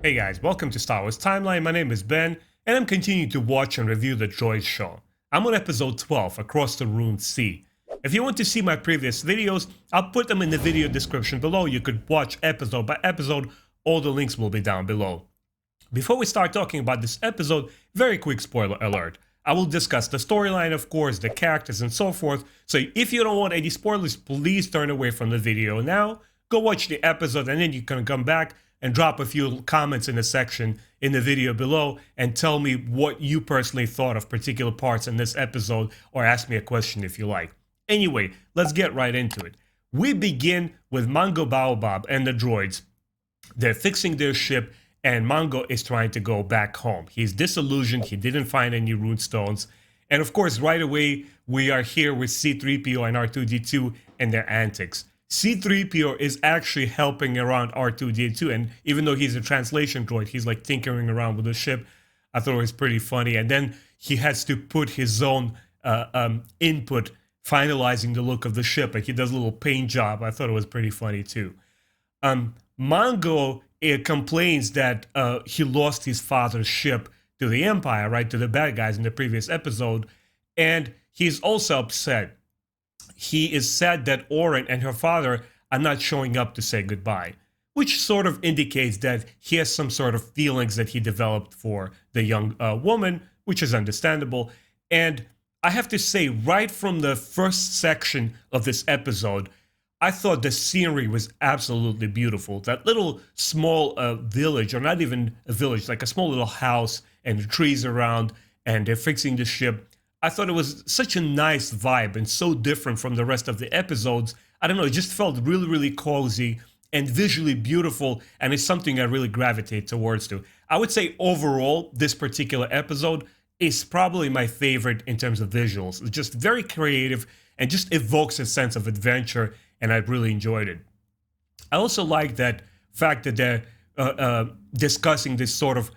Hey guys, welcome to Star Wars Timeline. My name is Ben, and I'm continuing to watch and review the Droids show. I'm on episode 12, Across the Roon Sea. If you want to see my previous videos, I'll put them in the video description below. You could watch episode by episode. All the links will be down below. Before we start talking about this episode, very quick spoiler alert. I will discuss the storyline, of course, the characters and so forth, so if you don't want any spoilers, please turn away from the video now, go watch the episode, and then you can come back and drop a few comments in the section in the video below and tell me what you personally thought of particular parts in this episode, or ask me a question if you like. Anyway, let's get right into it. We begin with Mungo Baobab and the droids. They're fixing their ship, and Mungo is trying to go back home. He's disillusioned, he didn't find any Roonstones. And of course, right away, we are here with C-3PO and R2-D2 and their antics. C-3PO is actually helping around R2-D2, and even though he's a translation droid, he's like tinkering around with the ship. I thought it was pretty funny. And then he has to put his own input, finalizing the look of the ship, and he does a little paint job. I thought it was pretty funny too. Mungo complains that he lost his father's ship to the Empire, right, to the bad guys in the previous episode, and he's also upset. He is sad that Oren and her father are not showing up to say goodbye, which sort of indicates that he has some sort of feelings that he developed for the young woman, which is understandable. And I have to say, right from the first section of this episode, I thought the scenery was absolutely beautiful. That little small village, or not even a village, like a small little house and the trees around, and they're fixing the ship. I thought it was such a nice vibe and so different from the rest of the episodes. I don't know, it just felt really, really cozy and visually beautiful, and it's something I really gravitate towards too. I would say overall, this particular episode is probably my favorite in terms of visuals. It's just very creative and just evokes a sense of adventure, and I really enjoyed it. I also like that fact that they're discussing this sort of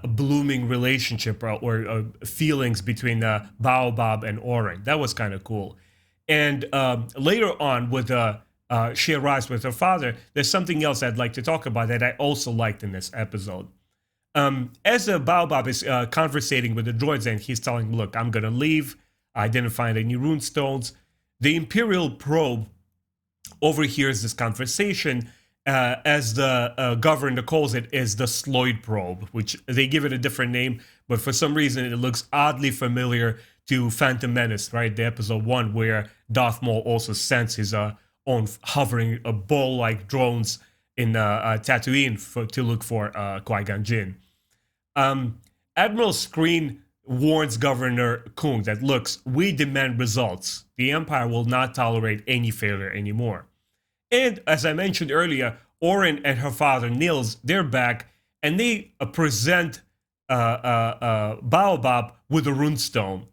blooming relationship or feelings between Baobab and Oren. That was kind of cool. And later on, with she arrives with her father, there's something else I'd like to talk about that I also liked in this episode. As Baobab is conversating with the droids, and he's telling, look, I'm gonna leave, I didn't find any Roonstones, the Imperial probe overhears this conversation, as the governor calls it, is the Sloyd probe, which they give it a different name, but for some reason it looks oddly familiar to Phantom Menace, right? The episode 1 where Darth Maul also sends his own hovering ball-like drones in Tatooine to look for Qui-Gon Jinn. Admiral Screen warns Governor Kung that, looks, we demand results. The Empire will not tolerate any failure anymore. And as I mentioned earlier, Oren and her father Nils, they're back, and they present Baobab with a Roonstone.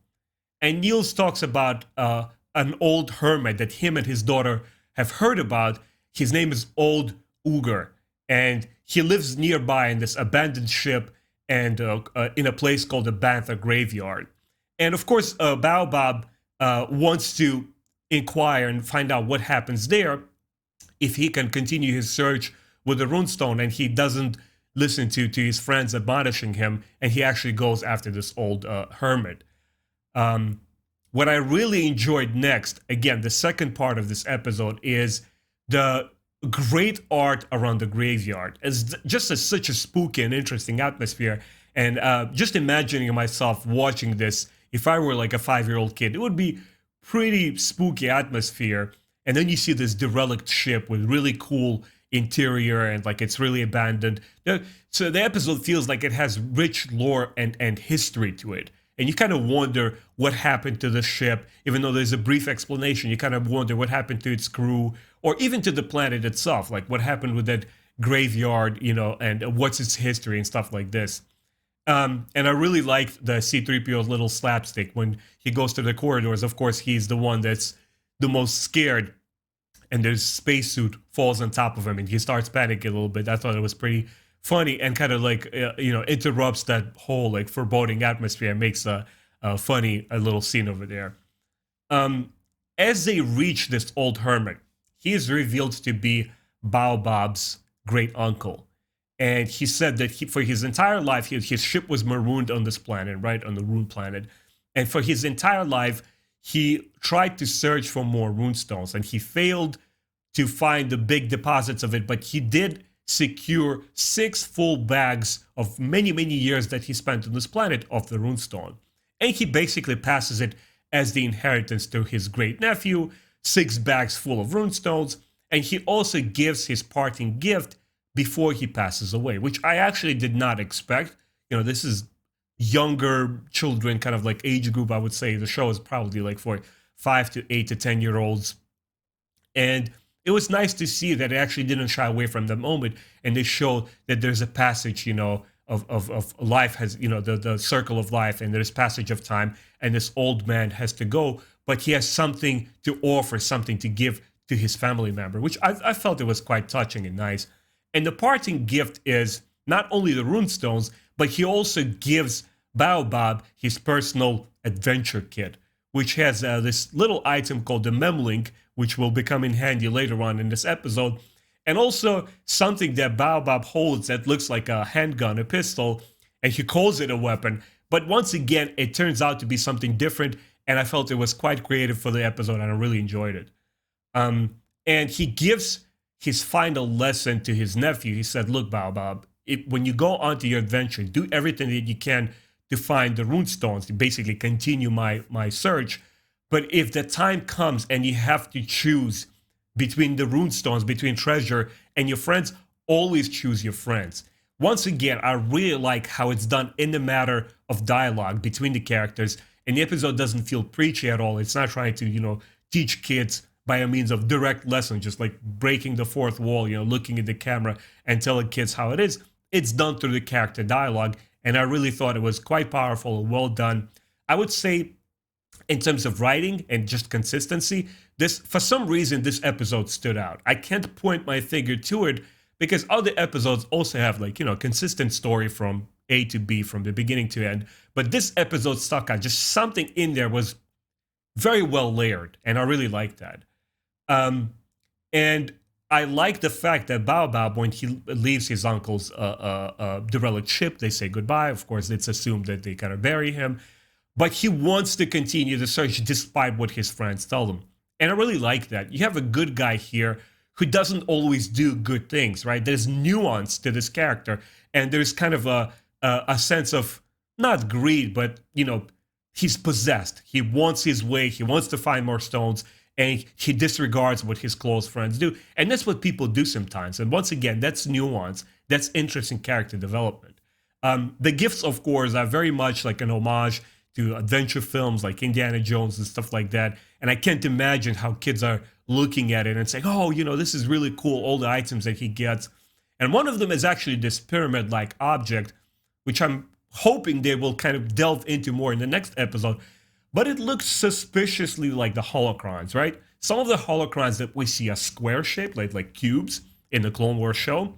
And Nils talks about an old hermit that him and his daughter have heard about. His name is Old Uger, and he lives nearby in this abandoned ship and in a place called the Bantha Graveyard. And of course, Baobab wants to inquire and find out what happens there, if he can continue his search with the Roonstone, and he doesn't listen to his friends admonishing him, and he actually goes after this old hermit. What I really enjoyed next, again, the second part of this episode, is the great art around the graveyard. It's just such a spooky and interesting atmosphere, and just imagining myself watching this, if I were like a 5-year-old kid, it would be pretty spooky atmosphere. And then you see this derelict ship with really cool interior, and like it's really abandoned. So the episode feels like it has rich lore and history to it. And you kind of wonder what happened to the ship. Even though there's a brief explanation, you kind of wonder what happened to its crew, or even to the planet itself. Like what happened with that graveyard, you know, and what's its history and stuff like this. And I really liked the C-3PO's little slapstick when he goes to the corridors. Of course, he's the one that's the most scared, and there's spacesuit falls on top of him, and he starts panicking a little bit. I thought it was pretty funny, and kind of like interrupts that whole like foreboding atmosphere and makes a funny little scene over there. As they reach this old hermit, he is revealed to be Baobab's great uncle, And he said that for his entire life, his ship was marooned on this planet, right, on the Roon planet. And for his entire life, he tried to search for more runestones, and he failed to find the big deposits of it, but he did secure 6 full bags of many, many years that he spent on this planet of the runestone. And he basically passes it as the inheritance to his great nephew, 6 bags full of runestones, and he also gives his parting gift before he passes away, which I actually did not expect. This is younger children, kind of like age group, I would say. The show is probably like for 5 to 8 to 10-year-olds. And it was nice to see that it actually didn't shy away from the moment, and they show that there's a passage, of life has, the circle of life, and there's passage of time, and this old man has to go, but he has something to offer, something to give to his family member, which I felt it was quite touching and nice. And the parting gift is not only the runestones, but he also gives Baobab his personal adventure kit, which has this little item called the memlink, which will become in handy later on in this episode, and also something that Baobab holds that looks like a handgun, a pistol, and he calls it a weapon. But once again, it turns out to be something different, and I felt it was quite creative for the episode, and I really enjoyed it. And he gives his final lesson to his nephew. He said, look, Baobab, when you go onto your adventure, do everything that you can to find the runestones, to basically continue my search. But if the time comes and you have to choose between the runestones, between treasure and your friends, always choose your friends. Once again, I really like how it's done in the matter of dialogue between the characters, and the episode doesn't feel preachy at all. It's not trying to, teach kids by a means of direct lesson, just like breaking the fourth wall, looking at the camera and telling kids how it is. It's done through the character dialogue, and I really thought it was quite powerful and well done. I would say, in terms of writing and just consistency, for some reason, this episode stood out. I can't point my finger to it because other episodes also have consistent story from A to B, from the beginning to end. But this episode stuck out. Just something in there was very well layered, and I really liked that. And I like the fact that Baobab, when he leaves his uncle's derelict ship, they say goodbye. Of course, it's assumed that they kind of bury him. But he wants to continue the search despite what his friends tell him. And I really like that. You have a good guy here who doesn't always do good things, right? There's nuance to this character. And there's kind of a sense of, not greed, but, he's possessed. He wants his way. He wants to find more stones. And he disregards what his close friends do. And that's what people do sometimes. And once again, that's nuance. That's interesting character development. The gifts, of course, are very much like an homage to adventure films like Indiana Jones and stuff like that. And I can't imagine how kids are looking at it and saying, oh, this is really cool, all the items that he gets. And one of them is actually this pyramid-like object, which I'm hoping they will kind of delve into more in the next episode. But it looks suspiciously like the holocrons, right? Some of the holocrons that we see are square-shaped, like cubes in the Clone Wars show.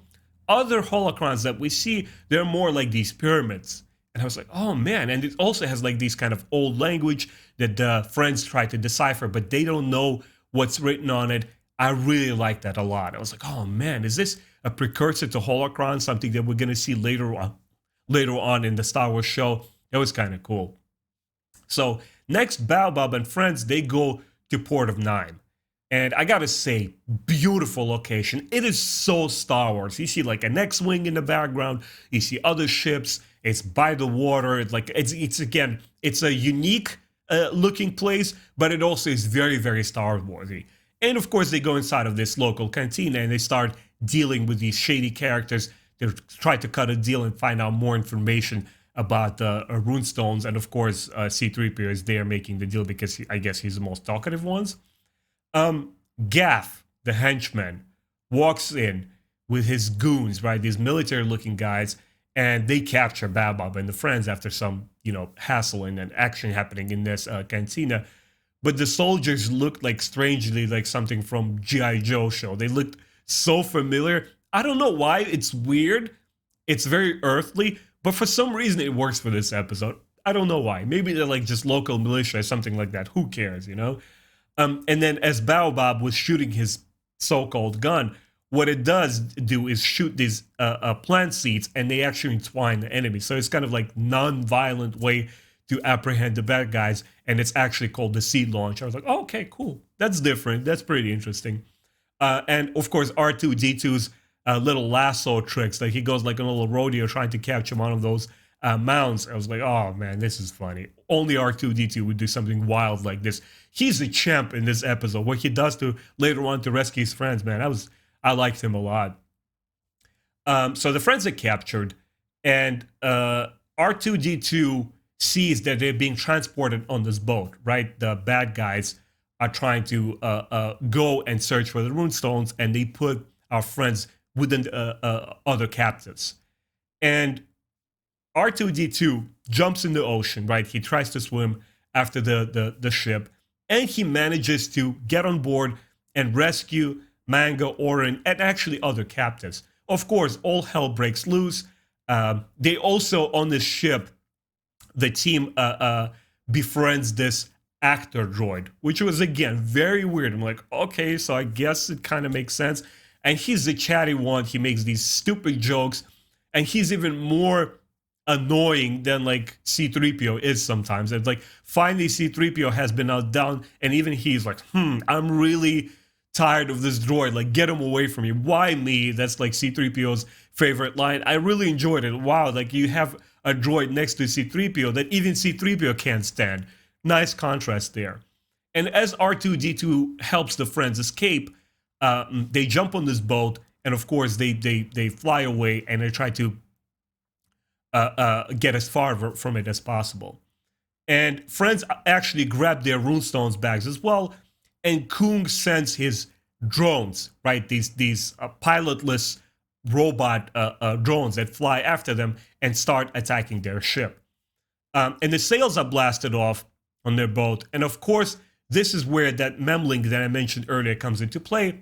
Other holocrons that we see, they're more like these pyramids. And I was like, oh man, and it also has like these kind of old language that the friends try to decipher, but they don't know what's written on it. I really like that a lot. I was like, oh man, is this a precursor to holocron, something that we're going to see later on in the Star Wars show? That was kind of cool. So next, Baobab and friends, they go to Port of Nine. And I gotta say, beautiful location. It is so Star Wars. You see like an X-Wing in the background. You see other ships. It's by the water. It's a unique looking place, but it also is very, very Star Warsy. And of course, they go inside of this local cantina and they start dealing with these shady characters. They try to cut a deal and find out more information about the runestones. And of course, C-3PO is there making the deal because I guess he's the most talkative ones. Gaff, the henchman, walks in with his goons, right? These military-looking guys, and they capture Baobab and the friends after some, hassle and action happening in this cantina. But the soldiers looked like strangely like something from G.I. Joe show. They looked so familiar. I don't know why. It's weird. It's very earthly, but for some reason it works for this episode. I don't know why. Maybe they're like just local militia or something like that. Who cares, And then as Baobab was shooting his so-called gun, what it does do is shoot these plant seeds, and they actually entwine the enemy. So it's kind of like non-violent way to apprehend the bad guys, and it's actually called the seed launch. I was like, oh, okay, cool. That's different. That's pretty interesting. And of course, R2-D2's little lasso tricks. Like he goes like a little rodeo trying to capture one of those mounds. I was like, oh man, this is funny. Only R2-D2 would do something wild like this. He's a champ in this episode. What he does to later on to rescue his friends, man, I liked him a lot. So the friends are captured, and R2-D2 sees that they're being transported on this boat, right? The bad guys are trying to go and search for the Roonstones, and they put our friends within other captives. And R2-D2 jumps in the ocean, right? He tries to swim after the ship, and he manages to get on board and rescue Mungo, Oren, and actually other captives. Of course, all hell breaks loose. They also, on this ship, the team befriends this actor droid, which was, again, very weird. I'm like, okay, so I guess it kind of makes sense. And he's the chatty one. He makes these stupid jokes, and he's even more annoying than like C-3PO is sometimes. It's like finally C-3PO has been outdone, and even he's like, I'm really tired of this droid. Like, get him away from me. Why me? That's like C-3PO's favorite line. I really enjoyed it. Wow, like you have a droid next to C-3PO that even C-3PO can't stand. Nice contrast there. And as R2-D2 helps the friends escape, they jump on this boat, and of course they fly away, and they try to get as far from it as possible. And friends actually grab their Roonstones bags as well, and Kung sends his drones, right? These pilotless robot drones that fly after them and start attacking their ship. And the sails are blasted off on their boat. And of course, this is where that memlink that I mentioned earlier comes into play.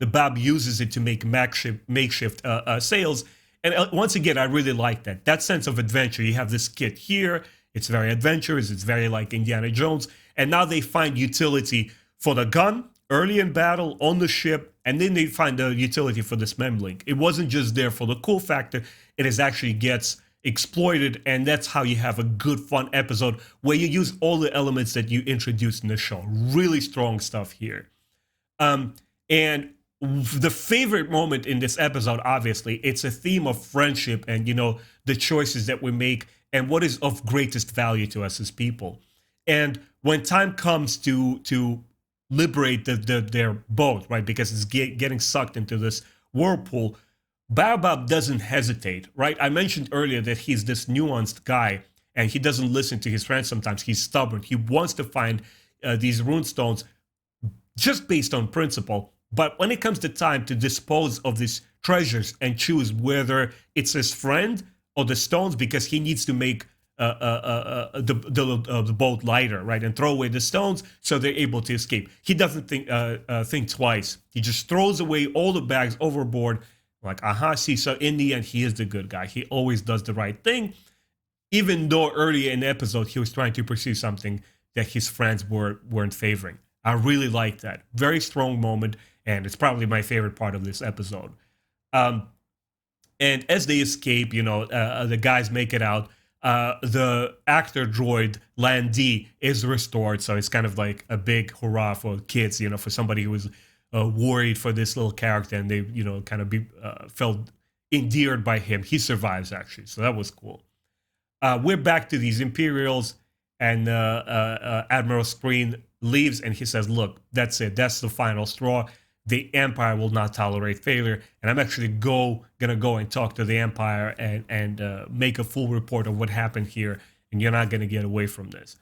The Bab uses it to make makeshift sails. And once again, I really like that. That sense of adventure. You have this kit here. It's very adventurous. It's very like Indiana Jones. And now they find utility for the gun early in battle on the ship. And then they find the utility for this memlink. It wasn't just there for the cool factor. It is actually gets exploited. And that's how you have a good, fun episode where you use all the elements that you introduced in the show. Really strong stuff here. And the favorite moment in this episode, obviously, it's a theme of friendship and, you know, the choices that we make and what is of greatest value to us as people. And when time comes to liberate their boat, right, because it's getting sucked into this whirlpool, Baobab doesn't hesitate, right? I mentioned earlier that he's this nuanced guy and he doesn't listen to his friends sometimes. He's stubborn. He wants to find these Roonstones just based on principle. But when it comes to time to dispose of these treasures and choose whether it's his friend or the stones, because he needs to make the boat lighter, right, and throw away the stones so they're able to escape. He doesn't think twice. He just throws away all the bags overboard. Like, see, so in the end, he is the good guy. He always does the right thing, even though earlier in the episode he was trying to pursue something that his friends weren't favoring. I really like that. Very strong moment. And it's probably my favorite part of this episode. And as they escape, you know, the guys make it out. The actor droid, Landy, is restored. So it's kind of like a big hurrah for kids, you know, for somebody who was worried for this little character. And they, you know, kind of felt endeared by him. He survives, actually. So that was cool. We're back to these Imperials. And Admiral Screen leaves and he says, look, that's it. That's the final straw. The Empire will not tolerate failure, and I'm actually gonna go and talk to the Empire and make a full report of what happened here, and you're not gonna get away from this.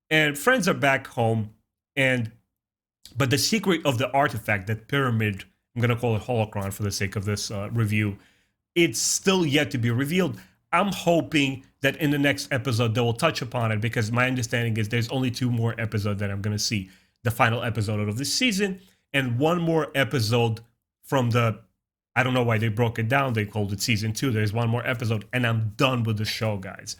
And friends are back home, but the secret of the artifact, that pyramid, I'm gonna call it holocron for the sake of this review, it's still yet to be revealed. I'm hoping that in the next episode they will touch upon it, because my understanding is there's only 2 more episodes that I'm gonna see. The final episode of this season, and 1 more episode from I don't know why they broke it down. They called it season 2. There's 1 more episode, and I'm done with the show, guys.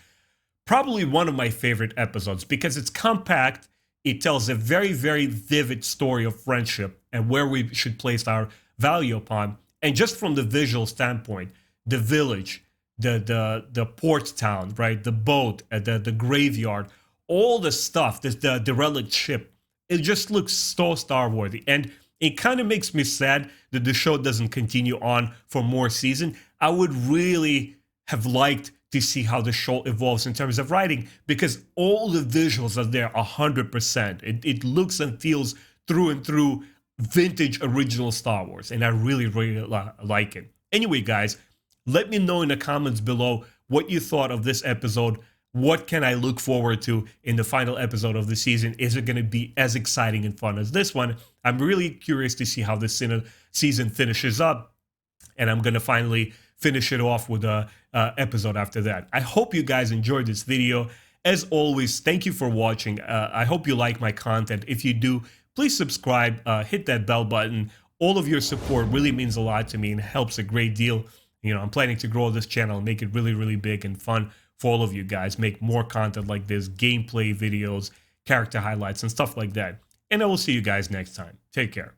Probably one of my favorite episodes because it's compact. It tells a very, very vivid story of friendship and where we should place our value upon. And just from the visual standpoint, the village, the port town, right, the boat, the graveyard, all the stuff, the derelict ship, it just looks so Star Warsy. And it kind of makes me sad that the show doesn't continue on for more season. I would really have liked to see how the show evolves in terms of writing, because all the visuals are there 100%. It looks and feels through and through vintage original Star Wars, and I really, really like it. Anyway, guys, let me know in the comments below what you thought of this episode. What can I look forward to in the final episode of the season? Is it going to be as exciting and fun as this one? I'm really curious to see how this season finishes up, and I'm going to finally finish it off with a episode after that. I hope you guys enjoyed this video. As always, thank you for watching. I hope you like my content. If you do, please subscribe, hit that bell button. All of your support really means a lot to me and helps a great deal. You know, I'm planning to grow this channel and make it really, really big and fun for all of you guys. Make more content like this, gameplay videos, character highlights, and stuff like that. And I will see you guys next time. Take care.